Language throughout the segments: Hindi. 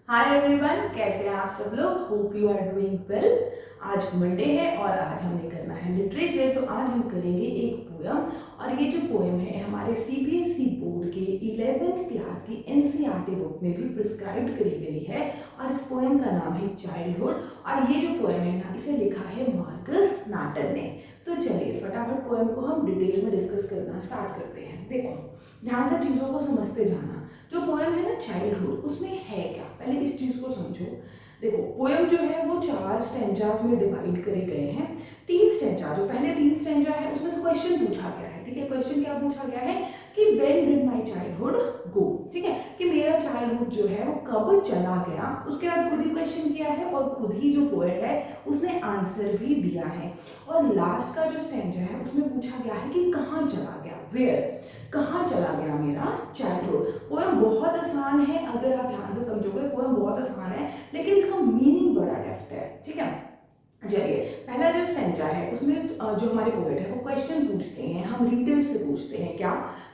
हाय एवरीवन, कैसे हैं आप सब लोग। Hope you are doing well. आज मंडे है और आज हमने करना है लिटरेचर। तो आज हम करेंगे एक पोयम, और ये जो पोयम है हमारे सीबीएसई बोर्ड के 11th क्लास की एनसीईआरटी बुक में भी प्रिस्क्राइब्ड करी गई है। और इस पोयम का नाम है चाइल्डहुड। और ये जो पोयम है ना, इसे लिखा है मार्कस नाटन ने। तो चलिए फटाफट पोयम को हम डिटेल में डिस्कस करना स्टार्ट करते हैं। देखो, ध्यान से चीज़ों को समझते जाना। जो पोयम है ना चाइल्डहुड, उसमें है क्या, पहले इस चीज को समझो। देखो, पोयम जो है वो 4 स्टैंजास में डिवाइड करे गए हैं। 3 स्टैंजा, जो पहले 3 स्टैंजा है उसमें से क्वेश्चन पूछा गया है। ठीक है, क्वेश्चन क्या पूछा गया है कि व्हेन डिड माय चाइल्डहुड गो। ठीक है, कि मेरा चाइल्डहुड जो है वो कब चला गया। उसके बाद खुद ही क्वेश्चन किया है और खुद ही जो पोएट है उसने आंसर भी दिया है। और लास्ट का जो स्टैंजा है उसमें पूछा गया है कि कहाँ चला गया, वेयर, कहाँ चला गया मेरा चाइल्डहुड। पोएम बहुत आसान है, अगर आप ध्यान से समझोगे पोएम बहुत आसान है, लेकिन इसका मीनिंग बड़ा डेप्थ है। ठीक है, चलिए पहला जो स्टेंजा है उसमें जो हमारे पोएट है वो क्वेश्चन पूछते हैं, हम रीडर से पूछते हैं क्या,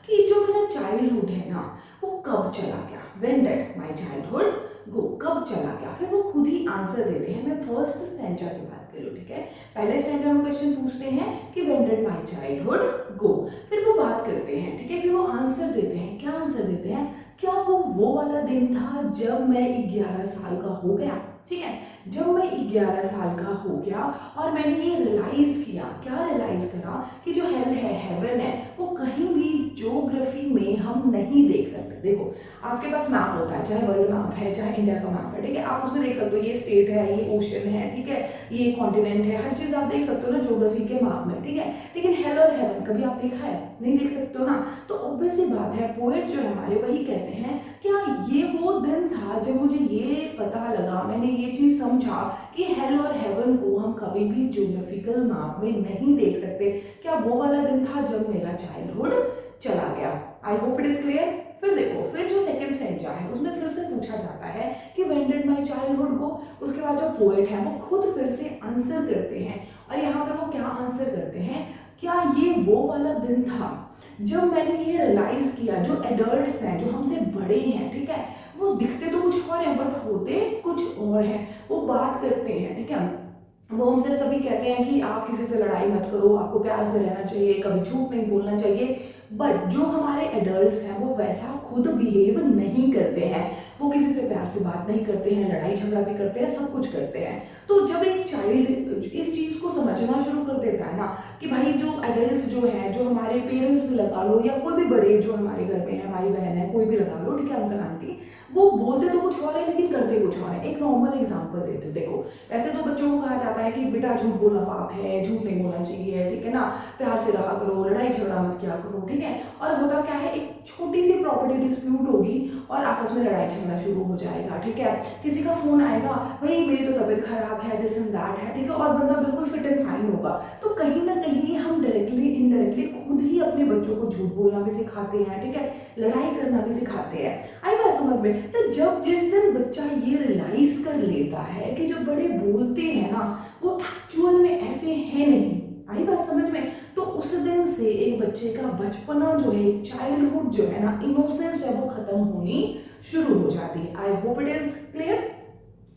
कि जो मेरा चाइल्डहुड है ना वो कब चला गया। व्हेन डिड माय चाइल्डहुड गो, कब चला गया। फिर वो खुद ही आंसर देते हैं। मैं फर्स्ट स्टेंजा की बात करूँ, ठीक है। पहले स्टेंजा में क्वेश्चन पूछते हैं कि व्हेन डिड माय चाइल्डहुड गो, फिर वो बात करते हैं, ठीक है, फिर वो आंसर देते हैं। क्या आंसर देते हैं, क्या वो वाला दिन था जब मैं 11 साल का हो गया। ठीक है, जब मैं 11 साल का हो गया और मैंने ये रियलाइज किया। क्या रियलाइज करा, कि जो हेल है, हेवन है, वो कहीं भी ज्योग्राफी में हम नहीं देख सकते। देखो, आपके पास मैप होता है, चाहे वर्ल्ड मैप है चाहे इंडिया का मैप है, ठीक है, आप उसमें देख सकते हो ये स्टेट है, ये ओशन है, ठीक है, ये कॉन्टिनेंट है, हर चीज आप देख सकते हो ना ज्योग्राफी के मैप में। ठीक है, लेकिन हेल और हेवन कभी आप देखा है, नहीं देख सकते हो ना। तो ऑब्वियस सी बात है, पोएट जो है हमारे वही कहते हैं, क्या ये वो दिन था जब मुझे ये पता लगा, मैंने ये चीज समझा कि हेल और हेवन को हम कभी भी ज्योग्राफिकल मैप में नहीं देख सकते। क्या वो वाला दिन था जब मेरा चाइल्डहुड चला गया। I hope it is clear. फिर देखो, फिर जो सेकंड स्टेंजा है उसमें फिर से पूछा जाता है कि व्हेन डिड माय चाइल्डहुड गो। उसके बाद जो पोएट है वो खुद फिर से आंसर करते हैं। और यहाँ पर वो क्या आंसर करते हैं, क्या ये वो वाला दिन था जब मैंने ये रियलाइज किया, जो एडल्ट्स हैं, जो हमसे बड़े हैं, ठीक है, वो दिखते तो कुछ और हैं बट होते कुछ और हैं। वो बात करते हैं, ठीक है, वो हमसे सभी कहते हैं कि आप किसी से लड़ाई मत करो, आपको प्यार से रहना चाहिए, कभी झूठ नहीं बोलना चाहिए। बट जो हमारे एडल्ट्स हैं वो वैसा खुद बिहेव नहीं करते हैं। वो किसी से प्यार से बात नहीं करते हैं, लड़ाई झगड़ा भी करते हैं, सब कुछ करते हैं। तो जब एक चाइल्ड इस चीज को समझना शुरू कर देता है ना, कि भाई जो एडल्ट्स जो हैं, जो हमारे पेरेंट्स भी लगा लो या कोई भी बड़े जो हमारे घर में है, भाई बहन है, कोई भी लगा लो, ठीक है, अंकल आंटी, वो बोलते तो कुछ और है लेकिन करते कुछ और है। एक नॉर्मल एग्जाम्पल देते, देखो, वैसे तो बच्चों को कहा जाता है कि बेटा झूठ बोलना पाप है, झूठ नहीं बोलना चाहिए, ठीक है ना, प्यार से रहा करो, लड़ाई झगड़ा मत किया करो, ठीक है। और होता क्या है, एक छोटी सी प्रॉपर्टी डिस्प्यूट होगी और आपस में लड़ाई झगड़ा शुरू हो जाएगा। ठीक है, किसी का फोन आएगा, भाई मेरी तो तबीयत खराब है, दिस एंड दैट है, ठीक है, और बंदा बिल्कुल फिट एंड फाइन होगा। तो कहीं ना कहीं हम डायरेक्टली इनडायरेक्टली खुद ही अपने बच्चों को झूठ बोलना भी सिखाते हैं, ठीक है, लड़ाई करना भी सिखाते हैं। आई बात समझ में। तो जब जिस दिन बच्चा ये रियलाइज कर लेता है कि जो बड़े बोलते हैं ना वो एक्चुअल में ऐसे है नहीं, आई बात समझ में, तो उस दिन से एक बच्चे का बचपना जो है, चाइल्डहुड जो है ना, इनोसेंस है, वो खत्म होनी शुरू हो जाती है। I hope it is clear.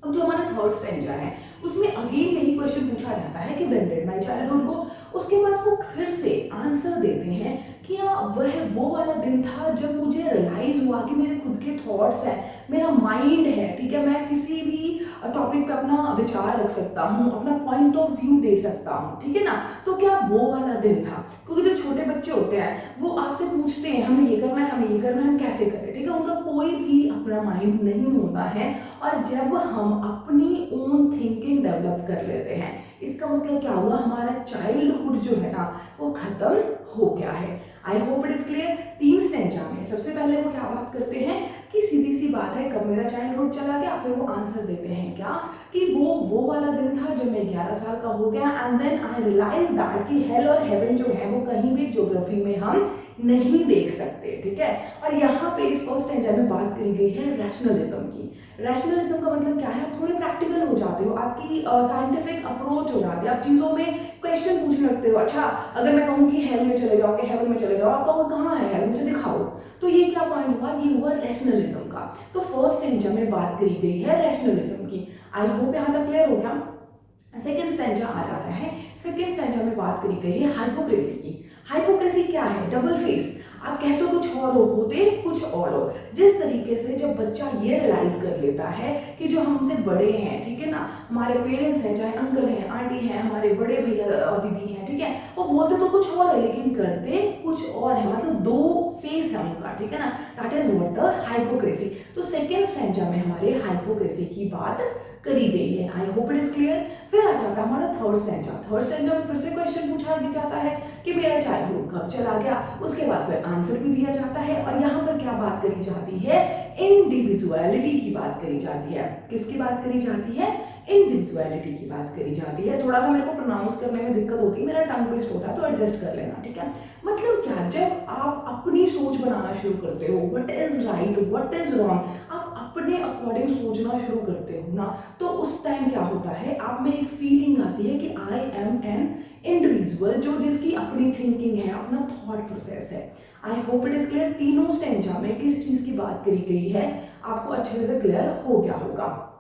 अब जो हमारा थर्ड स्टेंजा है उसमें अगेन यही क्वेश्चन पूछा जाता है कि व्हेन डिड माय चाइल्डहुड गो। उसके बाद वो फिर से आंसर देते हैं कि वह वो वाला दिन था जब मुझे रियलाइज हुआ कि मेरे खुद के थॉट्स हैं, मेरा माइंड है, ठीक है, मैं किसी भी टॉपिक पे अपना विचार रख सकता हूँ, अपना पॉइंट ऑफ व्यू दे सकता हूँ, ठीक है ना। तो क्या वो वाला दिन था, क्योंकि जो छोटे बच्चे होते हैं वो आपसे पूछते हैं हमें ये करना है, हमें ये करना है, हम कैसे करें, ठीक है, उनका कोई भी अपना माइंड नहीं होता है। और जब हम अपनी ओन थिंकिंग डेवलप कर लेते हैं, इसका मतलब क्या हुआ, हमारा चाइल्डहुड जो है ना वो खत्म हो गया है। I hope it is clear. 3 stanza में सबसे पहले वो क्या बात करते हैं कि सीधी सी बात है, कब मेरा चाइल्डहुड चला गया। फिर वो आंसर देते हैं क्या, कि वो वाला दिन था जब मैं 11 साल का हो गया। And then I realise that कि हेल और हेवन जो है वो कहीं भी ज्योग्राफी में हम नहीं देख सकते, ठीक है। और यहाँ पे इस फर्स्ट स्टेंजा में बात करी गई है रैशनलिज्म की। रैशनलिज्म का मतलब क्या है, आप थोड़े प्रैक्टिकल हो जाते हो, आपकी साइंटिफिक अप्रोच हो जाती है, आप चीज़ों में क्वेश्चन पूछने लगते हो। अच्छा, अगर मैं कहूँ कि हेल में चले जाओ, कि हेवन में चले जाओ, आप कहो कहाँ है हेल, मुझे दिखाओ, तो ये क्या पॉइंट हुआ, ये हुआ रैशनलिज्म का। तो फर्स्ट स्टेंजा में बात करी गई है रैशनलिज्म की। आई होप यहाँ तक क्लियर हो गया। सेकेंड स्टेंजा आ जाता है। सेकेंड स्टेंजा में बात करी गई है हाइपोक्रेसी की। हाइपोक्रेसी क्या है, डबल फेस। आप कहते हो कुछ और हो, होते कुछ और हो। जिस तरीके से जब बच्चा ये रियलाइज कर लेता है कि जो हमसे बड़े हैं, ठीक है ना, हमारे पेरेंट्स हैं, चाहे अंकल हैं, आंटी हैं, हमारे बड़े भैया दीदी हैं, ठीक है, वो बोलते तो कुछ और है लेकिन करते कुछ और है, मतलब दो फेस है उनका, ठीक है ना, that is what the hypocrisy. तो सेकेंड स्टेंजा में हमारे हाइपोक्रेसी की बात करी गई है। I hope it is clear. फिर आ जाता है हमारा थर्ड स्टेंजा। थर्ड स्टेंजा में फिर से क्वेश्चन पूछा जाता है कि मेरा चाइल्डहुड कब चला गया। उसके बाद फिर आंसर भी दिया जाता है और यहाँ पर क्या बात करी जाती है, इंडिविजुअलिटी की बात करी जाती है। किसकी बात करी जाती है, इंडिविजुअलिटी की बात करी जाती है। थोड़ा सा मेरे को प्रोनाउंस करने में दिक्कत होती है, मेरा टंग ट्विस्ट होता है, तो एडजस्ट कर लेना, ठीक है। मतलब क्या, जब आप अपनी सोच बनाना शुरू करते हो, what is right what is wrong, आप अपने अकॉर्डिंग सोचना शुरू करते हो ना, तो उस टाइम क्या होता है, आप में एक फीलिंग आती है कि आई एम एन इंडिविजुअल, जो जिसकी अपनी थिंकिंग है, अपना थॉट प्रोसेस है। I hope it is clear. तीनों स्टेंजा में किस चीज की बात करी गई है आपको अच्छे से क्लियर हो गया होगा।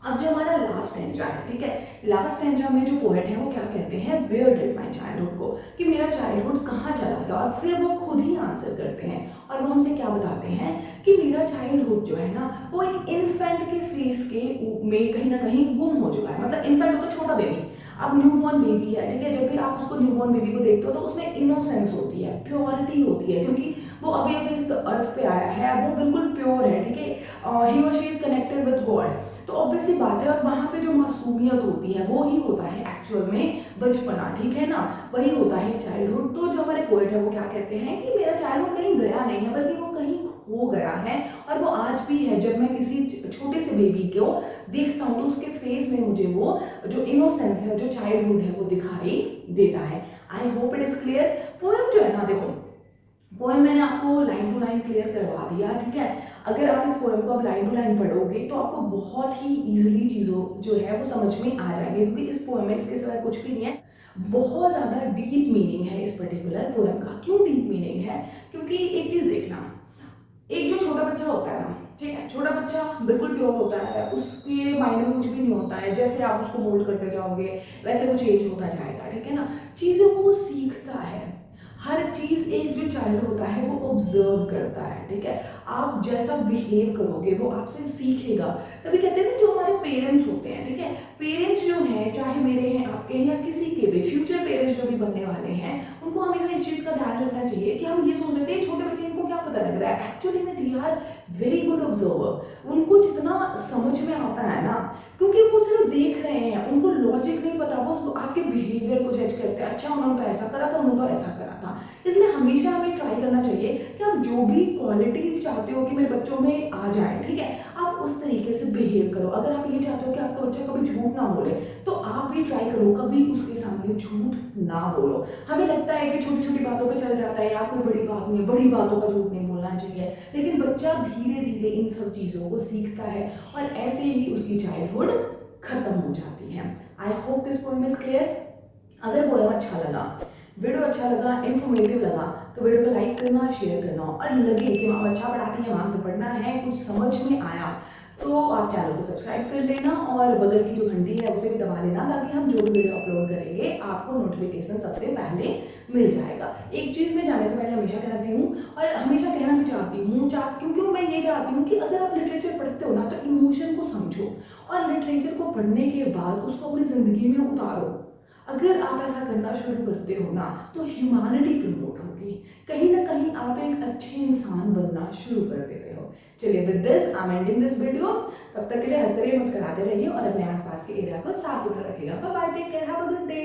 अब जो हमारा लास्ट स्टेंजा है, ठीक है, लास्ट स्टेंजा में जो पोएट है वो क्या कहते हैं, वेयर डिड माय चाइल्डहुड को, कि मेरा चाइल्डहुड कहाँ चला गया। और फिर वो खुद ही आंसर करते हैं और वो हमसे क्या बताते हैं कि मेरा चाइल्डहुड जो है ना, वो एक इन्फेंट के फेस के में कहीं ना कहीं गुम हो चुका है। मतलब इन्फेंट होता है छोटा बेबी, अब न्यूबॉर्न बेबी है, ठीक है, जब भी आप उसको न्यूबॉर्न बेबी को देखते हो तो उसमें इनोसेंस होती है, प्योरिटी होती है, क्योंकि वो अभी अभी इस अर्थ पे आया है, वो बिल्कुल प्योर है, ठीक है, ही और she is connected with God. तो ऑब्वियसली बात है, और वहाँ पे जो मासूमियत होती है वो ही होता है एक्चुअल में बचपना, ठीक है ना, वही होता है चाइल्डहुड। तो जो हमारे पोएट है वो क्या कहते हैं कि मेरा चाइल्डहुड कहीं गया नहीं है, बल्कि वो कहीं खो गया है, और वो आज भी है। जब मैं किसी छोटे से बेबी को देखता हूँ तो उसके फेस में मुझे वो जो इनोसेंस है, जो चाइल्डहुड है, वो दिखाई देता है। I hope it is clear. Poem जो है ना, देखो पोएम मैंने आपको लाइन टू लाइन क्लियर करवा दिया, ठीक है। अगर आप इस पोएम को आप लाइन टू लाइन पढ़ोगे तो आपको बहुत ही इजीली चीज़ों जो है वो समझ में आ जाएंगे, क्योंकि इस पोएम में इसके सिवाय कुछ भी नहीं है। बहुत ज़्यादा डीप मीनिंग है इस पर्टिकुलर पोएम का। क्यों डीप मीनिंग है, क्योंकि एक चीज़ देखना, एक जो छोटा बच्चा होता है ना, ठीक है, छोटा बच्चा बिल्कुल प्योर होता है, उसके माइंड में कुछ भी नहीं होता है, जैसे आप उसको मोल्ड करते जाओगे वैसे वो चेंज होता जाएगा, ठीक है ना, चीज़ों को वो सीखता है। हर चीज़, एक जो चाइल्ड होता है वो ऑब्जर्व करता है, ठीक है, आप जैसा बिहेव करोगे वो आपसे सीखेगा। तभी कहते हैं ना, जो हमारे पेरेंट्स होते हैं, ठीक है, पेरेंट्स जो हैं, चाहे मेरे हैं, आपके हैं, या किसी के भी फ्यूचर पेरेंट्स जो भी बनने वाले हैं, उनको हमें इस चीज़ का ध्यान रखना चाहिए कि हम ये सोच लेते हैं छोटे बच्चे, इनको क्या पता लग रहा है, एक्चुअली में they are very good observer. उनको जितना समझ में आता है ना, क्योंकि वो सिर्फ देख रहे हैं, उनको लॉजिक नहीं पता, वो आपके बिहेवियर को जज करते हैं, अच्छा उन्होंने तो ऐसा करा था, उन्होंने तो ऐसा करा था। इसलिए हमेशा हमें ट्राई करना चाहिए कि आप जो भी क्वालिटीज चाहते हो कि मेरे बच्चों में आ जाए, ठीक है, आप उस तरीके से बिहेव करो। अगर आप ये चाहते हो कि आपका बच्चा कभी झूठ ना बोले, तो आप भी ट्राई करो कभी उसके सामने झूठ ना बोलो। हमें लगता है कि छोटी छोटी बातों पे चल जाता है, यार कोई बड़ी बात नहीं है, बड़ी बातों का झूठ नहीं बोलना चाहिए, लेकिन बच्चा धीरे धीरे इन सब चीज़ों को सीखता है और ऐसे ही उसकी चाइल्डहुड खत्म हो जाती है। I hope this poem is clear. अगर पोएम अच्छा लगा, वीडियो अच्छा लगा, इन्फॉर्मेटिव लगा, तो वीडियो को लाइक करना, शेयर करना, और लगे कि मैम अच्छा पढ़ाती है, मैम से पढ़ना है, कुछ समझ में आया, तो आप चैनल को सब्सक्राइब कर लेना और बगल की जो घंटी है उसे भी दबा लेना, ताकि हम जो भी वीडियो अपलोड करेंगे आपको नोटिफिकेशन सबसे पहले मिल जाएगा। एक चीज़ मैं जाने से पहले हमेशा कहती हूँ और हमेशा कहना भी चाहती हूँ, क्योंकि मैं ये चाहती हूँ कि अगर आप लिटरेचर पढ़ते हो ना, तो इमोशन को समझो और लिटरेचर को पढ़ने के बाद उसको अपनी ज़िंदगी में उतारो। अगर आप ऐसा करना शुरू करते हो ना, तो ह्यूमैनिटी प्रमोट होगी, कहीं ना कहीं आप एक अच्छे इंसान बनना शुरू कर देते हो। चलिए, with this I am ending this video. तब तक के लिए हंसते रहिए, मुस्कुराते रहिए और अपने आसपास के एरिया को साफ सुथरा रखिएगा। Bye bye, take care, have a good day.